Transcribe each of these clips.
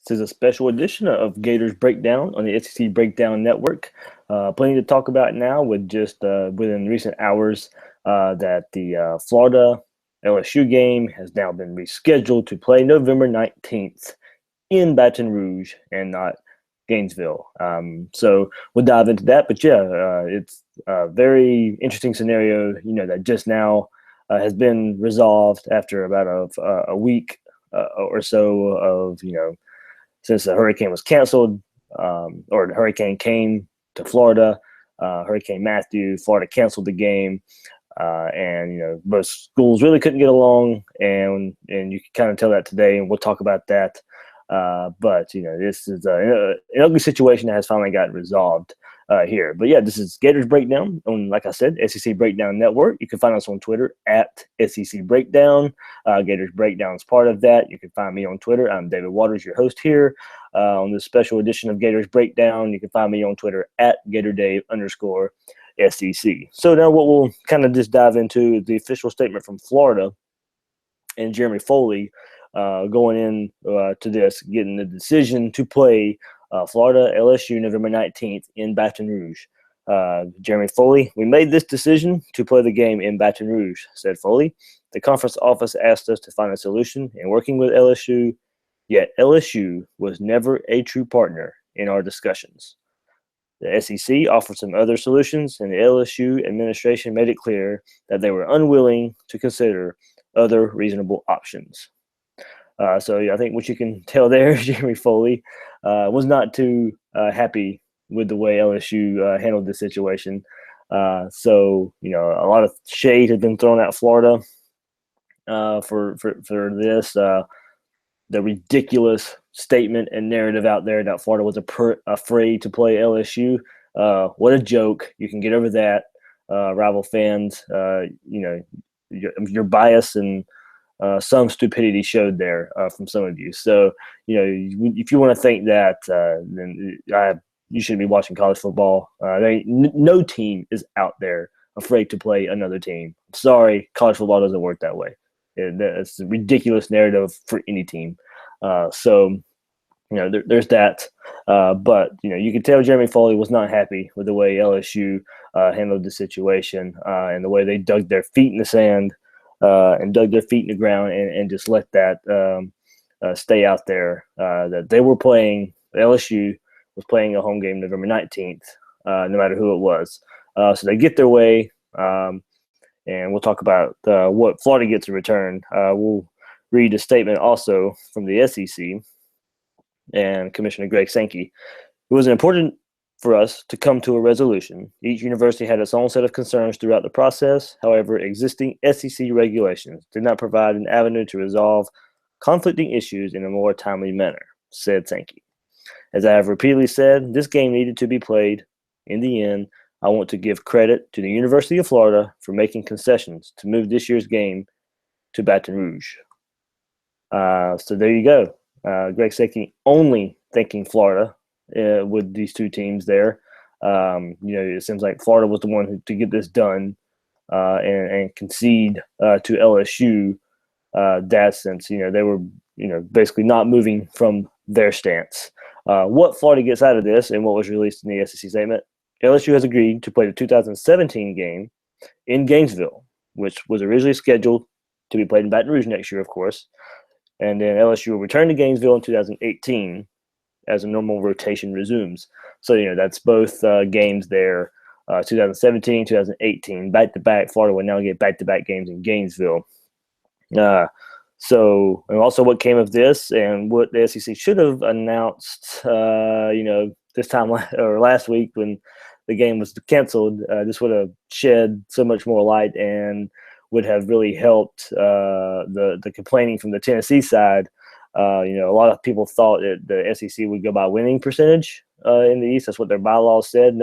This is a special edition of Gators Breakdown on the SEC Breakdown Network. Plenty to talk about now with just within recent hours that the Florida LSU game has now been rescheduled to play November 19th in Baton Rouge and not Gainesville. So we'll dive into that. But yeah, it's a very interesting scenario, that just now has been resolved after about a week or so of, since the hurricane was canceled, or the hurricane came to Florida, Hurricane Matthew, Florida canceled the game. And both schools really couldn't get along, and you can kind of tell that today, and we'll talk about that. But this is an ugly situation that has finally gotten resolved here. But yeah, this is Gators Breakdown on, like I said, SEC Breakdown Network. You can find us on Twitter at SEC Breakdown. Gators Breakdown is part of that. You can find me on Twitter. I'm David Waters, your host here on this special edition of Gators Breakdown. You can find me on Twitter at GatorDave_SEC. So now what we'll kind of just dive into is the official statement from Florida and Jeremy Foley going in to this, getting the decision to play Florida LSU November 19th in Baton Rouge. Jeremy Foley, we made this decision to play the game in Baton Rouge, said Foley. The conference office asked us to find a solution in working with LSU, yet LSU was never a true partner in our discussions. The SEC offered some other solutions, and the LSU administration made it clear that they were unwilling to consider other reasonable options. So I think what you can tell there, Jeremy Foley was not too happy with the way LSU handled this situation. So a lot of shade has been thrown at Florida for this. The ridiculous statement and narrative out there that Florida was afraid to play LSU. What a joke. You can get over that, rival fans. Your bias and some stupidity showed there from some of you. So, if you want to think that, then you shouldn't be watching college football. No team is out there afraid to play another team. Sorry, college football doesn't work that way. It's a ridiculous narrative for any team. So, there's that. But, you can tell Jeremy Foley was not happy with the way LSU handled the situation and the way they dug their feet in the sand and dug their feet in the ground and just let that stay out there. That they were playing, LSU was playing a home game November 19th, no matter who it was. So they get their way. And we'll talk about what Florida gets in return. We'll read a statement also from the SEC and Commissioner Greg Sankey. It was important for us to come to a resolution. Each university had its own set of concerns throughout the process. However, existing SEC regulations did not provide an avenue to resolve conflicting issues in a more timely manner, said Sankey. As I have repeatedly said, this game needed to be played. In the end, I want to give credit to the University of Florida for making concessions to move this year's game to Baton Rouge. So there you go. Greg Sankey only thanking Florida with these two teams there. It seems like Florida was the one to get this done and concede to LSU that since, they were, basically not moving from their stance. What Florida gets out of this and what was released in the SEC statement, LSU has agreed to play the 2017 game in Gainesville, which was originally scheduled to be played in Baton Rouge next year, of course. And then LSU will return to Gainesville in 2018 as a normal rotation resumes. So, that's both games there, 2017, 2018, back-to-back. Florida will now get back-to-back games in Gainesville. So, and also what came of this and what the SEC should have announced, this time or last week when the game was canceled, this would have shed so much more light and would have really helped the complaining from the Tennessee side. A lot of people thought that the SEC would go by winning percentage in the East. That's what their bylaws said.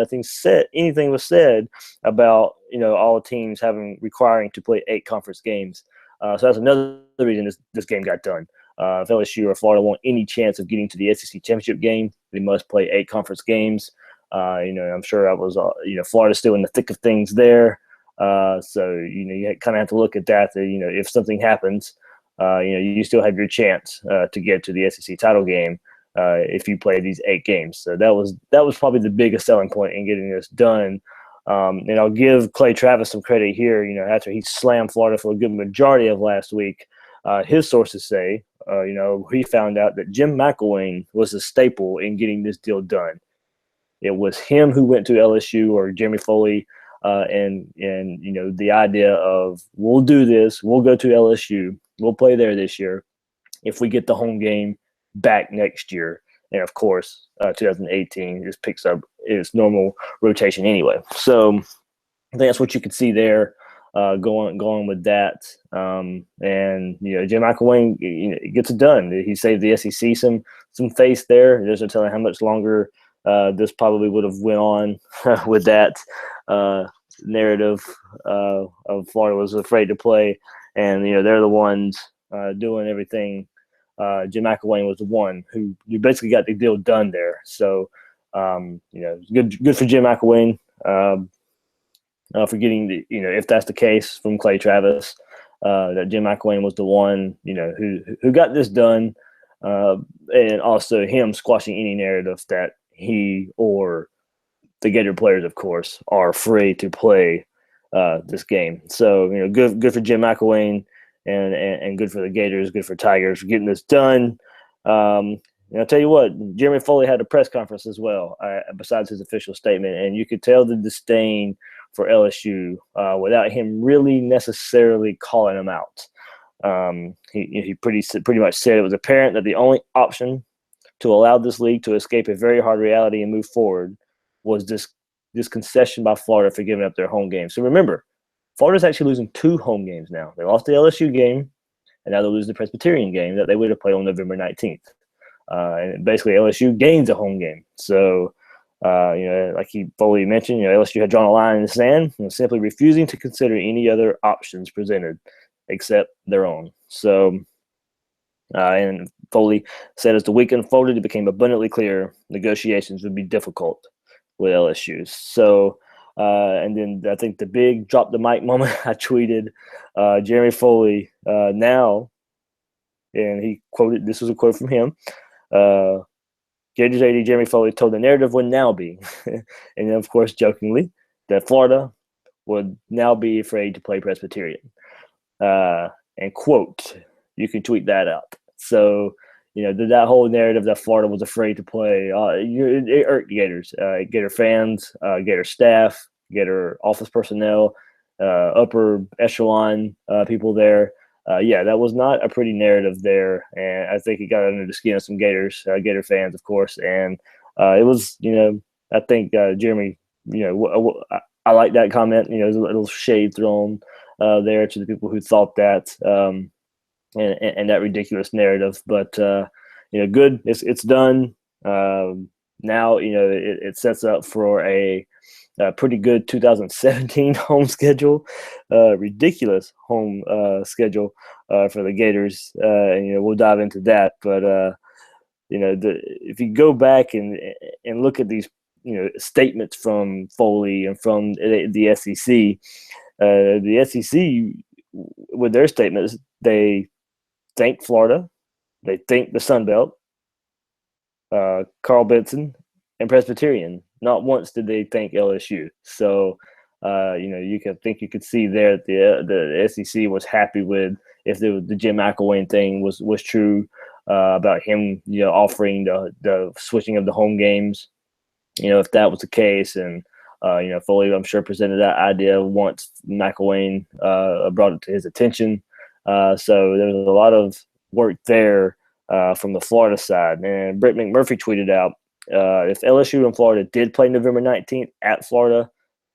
Anything was said about all teams requiring to play 8 conference games. So that's another reason this game got done. If LSU or Florida want any chance of getting to the SEC championship game, they must play 8 conference games. I'm sure Florida's still in the thick of things there. So you kind of have to look at that. If something happens, you still have your chance to get to the SEC title game if you play these 8 games. So that was probably the biggest selling point in getting this done. And I'll give Clay Travis some credit here. After he slammed Florida for a good majority of last week, his sources say, he found out that Jim McElwain was a staple in getting this deal done. It was him who went to LSU, or Jeremy Foley, and the idea of, we'll do this, we'll go to LSU, we'll play there this year if we get the home game back next year. And of course, 2018 just picks up its normal rotation anyway. So I think that's what you could see there, going with that. And Jim McElwain gets it done. He saved the SEC some face there. There's no telling how much longer this probably would have went on with that narrative of Florida was afraid to play, and they're the ones doing everything. Jim McElwain was the one who basically got the deal done there. So good for Jim McElwain for getting if that's the case from Clay Travis, that Jim McElwain was the one who got this done, and also him squashing any narrative that he or the Gator players, of course, are free to play this game. So good for Jim McElwain, and good for the Gators, good for Tigers for getting this done. I'll tell you what, Jeremy Foley had a press conference as well, besides his official statement, and you could tell the disdain for LSU without him really necessarily calling them out. He pretty much said it was apparent that the only option to allow this league to escape a very hard reality and move forward was this concession by Florida for giving up their home game. So remember, Florida's actually losing 2 home games now. They lost the LSU game, and now they lose the Presbyterian game that they would have played on November 19th. And basically, LSU gains a home game. So, like he fully mentioned, LSU had drawn a line in the sand and was simply refusing to consider any other options presented except their own. So, and Foley said as the week unfolded, it became abundantly clear negotiations would be difficult with LSU. So, and then I think the big drop the mic moment, I tweeted Jeremy Foley now, and he quoted, this was a quote from him, Gators AD Jeremy Foley told the narrative would now be, and then of course jokingly, that Florida would now be afraid to play Presbyterian. And quote, you can tweet that out. So, that whole narrative that Florida was afraid to play, it irked Gators, Gator fans, Gator staff, Gator office personnel, upper echelon people there. That was not a pretty narrative there, and I think it got under the skin of some Gators, Gator fans, of course. And it was, I think Jeremy, I like that comment. There's a little shade thrown there to the people who thought that. And that ridiculous narrative, but good. It's done. Now it sets up for a pretty good 2017 home schedule, ridiculous home schedule for the Gators, and we'll dive into that. But if you go back and look at these statements from Foley and from the SEC, with their statements, they thank Florida, they thank the Sun Belt, Carl Benson, and Presbyterian. Not once did they thank LSU. So, you could see there that the SEC was happy with if the Jim McElwain thing was true, about him offering the switching of the home games. If that was the case, and Foley, I'm sure, presented that idea once McElwain brought it to his attention. So there was a lot of work there from the Florida side. And Brett McMurphy tweeted out, if LSU and Florida did play November 19th at Florida,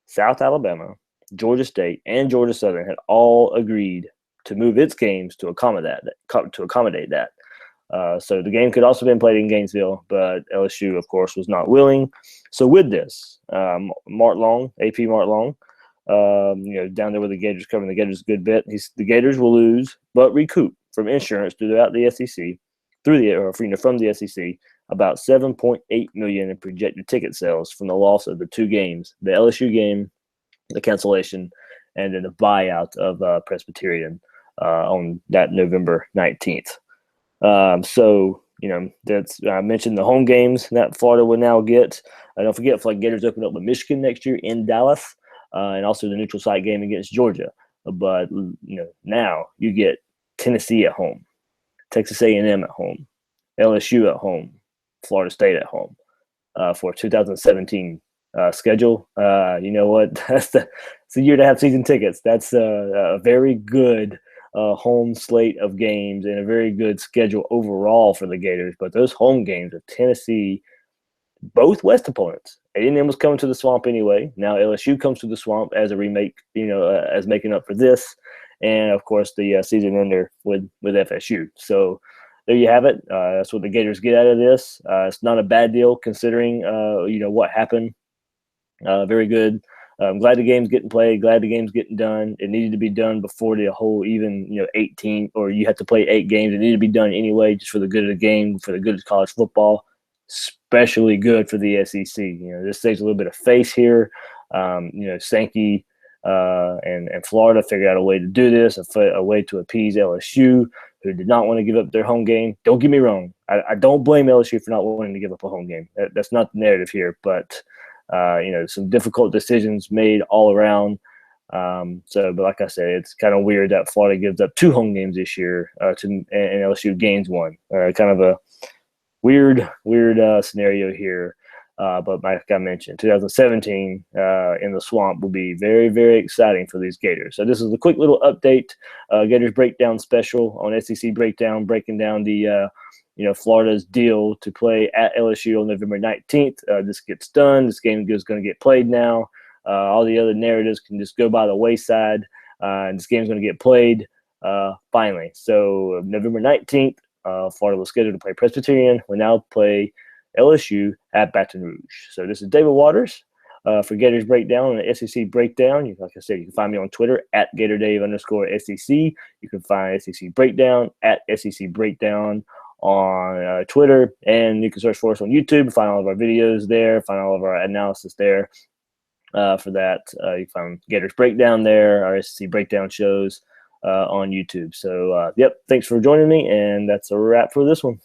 South Alabama, Georgia State, and Georgia Southern had all agreed to move its games to accommodate that. So the game could also have been played in Gainesville, but LSU, of course, was not willing. So with this, AP Mart Long, down there with the Gators, covering the Gators a good bit. The Gators will lose, but recoup from insurance throughout the SEC, from the SEC, about $7.8 million in projected ticket sales from the loss of the 2 games: the LSU game, the cancellation, and then the buyout of Presbyterian on that November 19th. So That's I mentioned the home games that Florida will now get. Don't forget, Gators open up with Michigan next year in Dallas, and also the neutral site game against Georgia. But now you get Tennessee at home, Texas A&M at home, LSU at home, Florida State at home for 2017 schedule. You know what? It's a year to have season tickets. That's a very good home slate of games and a very good schedule overall for the Gators. But those home games with Tennessee, both West opponents. A&M was coming to the Swamp anyway. Now LSU comes to the Swamp as a remake, as making up for this, and of course the season ender with FSU. So there you have it. That's what the Gators get out of this. It's not a bad deal considering what happened. Very good. I'm glad the game's getting played. Glad the game's getting done. It needed to be done before the whole 18, or you have to play 8 games. It needed to be done anyway, just for the good of the game, for the good of college football. Especially good for the SEC. This saves a little bit of face here. Sankey and Florida figured out a way to do this, a way to appease LSU, who did not want to give up their home game. Don't get me wrong. I don't blame LSU for not wanting to give up a home game. That's not the narrative here, but some difficult decisions made all around. But like I said, it's kind of weird that Florida gives up 2 home games this year and LSU gains 1. Kind of a weird scenario here. But like I mentioned, 2017 in the Swamp will be very, very exciting for these Gators. So this is a quick little update, Gators breakdown special on SEC Breakdown, breaking down the Florida's deal to play at LSU on November 19th. This gets done. This game is going to get played now. All the other narratives can just go by the wayside, and this game is going to get played finally. So November 19th, Florida was scheduled to play Presbyterian. Will now play LSU at Baton Rouge. So this is David Waters for Gators Breakdown and the SEC Breakdown. Like I said, you can find me on Twitter at GatorDave_SEC. You can find SEC Breakdown at SEC Breakdown on Twitter, and you can search for us on YouTube and find all of our videos there, find all of our analysis there. For that, you can find Gators Breakdown there, our SEC Breakdown shows on YouTube. So, thanks for joining me, and that's a wrap for this one.